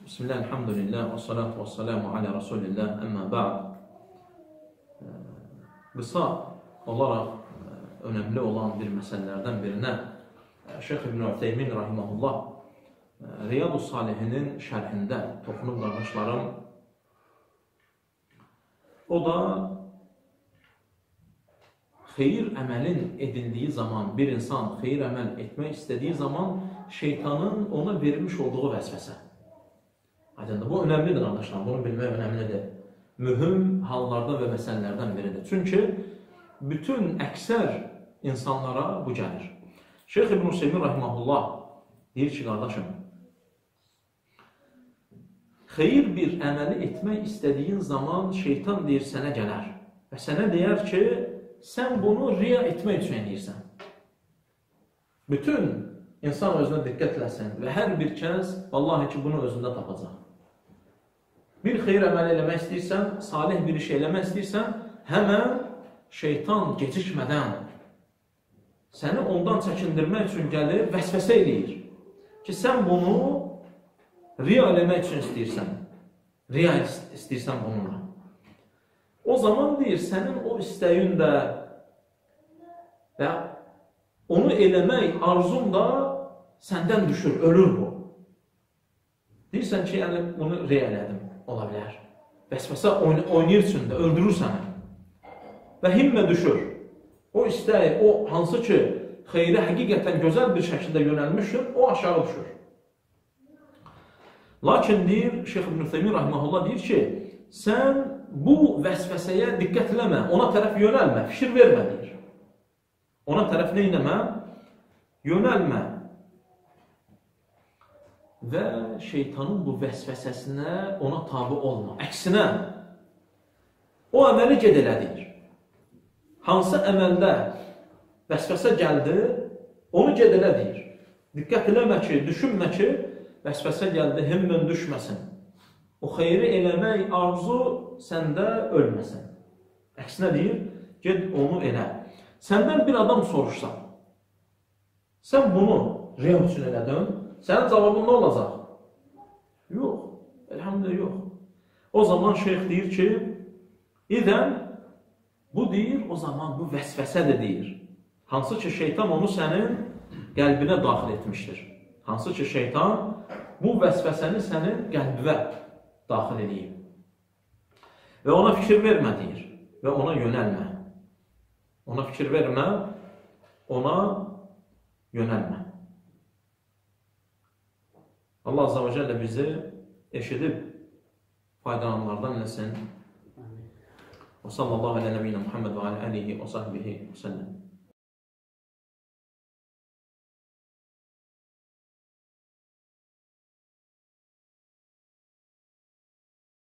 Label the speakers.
Speaker 1: Bismillah, elhamdülillah, və salatu və salamu alə Rasulillah, əmmə ba'd. Qısa olaraq önəmli olan bir məsələlərdən birinə Şeyx İbn Ütheymin rahiməhullah Riyadus Salihinin şərhində toxunub qardaşlarım. O da xeyir əməlin edildiyi zaman, bir insan xeyir əməl etmək istədiyi zaman şeytanın ona verilmiş olduğu vəsvəsə. Bu önəmlidir qardaşlar, bunu bilmək önəmlidir. Mühüm hallardan və məsələlərdən biridir. Çünki bütün əksər insanlara bu gəlir. Şeyx İbn Ütheymin rahiməhullah deyir ki, qardaşım, xeyir bir əməli etmək istədiyin zaman şeytan deyir sənə gələr və sənə deyər ki, sən bunu riya etmək üçün edirsən. Bütün insan özünə diqqət eləsin və hər bir kəs vallahi ki, bunu özündə tapacaq. Bir xeyir əməli eləmək istəyirsən, salih bir iş eləmək istəyirsən, həmən şeytan gecikmədən səni ondan çəkindirmək üçün gəlir, vəsvəsə eləyir ki, sən bunu riya eləmək üçün istəyirsən, riya istəyirsən bununla. O zaman deyir, sənin o istəyin də və onu eləmək arzun da səndən düşür, ölür bu. Deyirsən ki, yəni bunu riya elədim, ola bilər. Vəsvəsə oynayır üçün də, öldürür səni. Və himmə düşür. O istəyi, o hansı ki, xeyrə həqiqətən gözəl bir şəkildə yönəlmişdir, o aşağı düşür. Lakin deyir, Şeyx İbn Ütheymin rahiməhullah deyir ki, sən bu vəsvəsəyə diqqət eləmə, ona tərəf yönəlmə, fikir vermə deyir. Ona tərəf nə eləmə? Yönəlmə. Və şeytanın bu vəsvəsəsinə ona tabi olma. Əksinə, o əməli ged elə deyir. Hansı əməldə vəsvəsə gəldi, onu ged elə deyir. Diqqət eləmə ki, düşünmə ki, vəsvəsə gəldi, himmən düşməsin. O xeyri eləmək arzu səndə ölməsin. Əksinə deyir, ged onu elə. Səndən bir adam soruşsa, sən bunu riya üçün elədin, sənin cavabın nə olacaq? Yox, elhamdülillah yox. O zaman şeyx deyir ki, İdən, bu deyir, o zaman bu vəsvəsədir deyir. Hansı ki, şeytan onu sənin qəlbinə daxil etmişdir. Hansı ki, şeytan bu vəsvəsəni sənin qəlbivə daxil edeyim. Və ona fikir vermə deyir və ona yönəlmə. Ona fikir vermə, ona yönəlmə. Allah Azze və Cəllə bizi eşidib faydalananlardan eləsin. Və sallallahu alə nəbiyyina Muhammed və alə alihi və sahbihi və səlləm.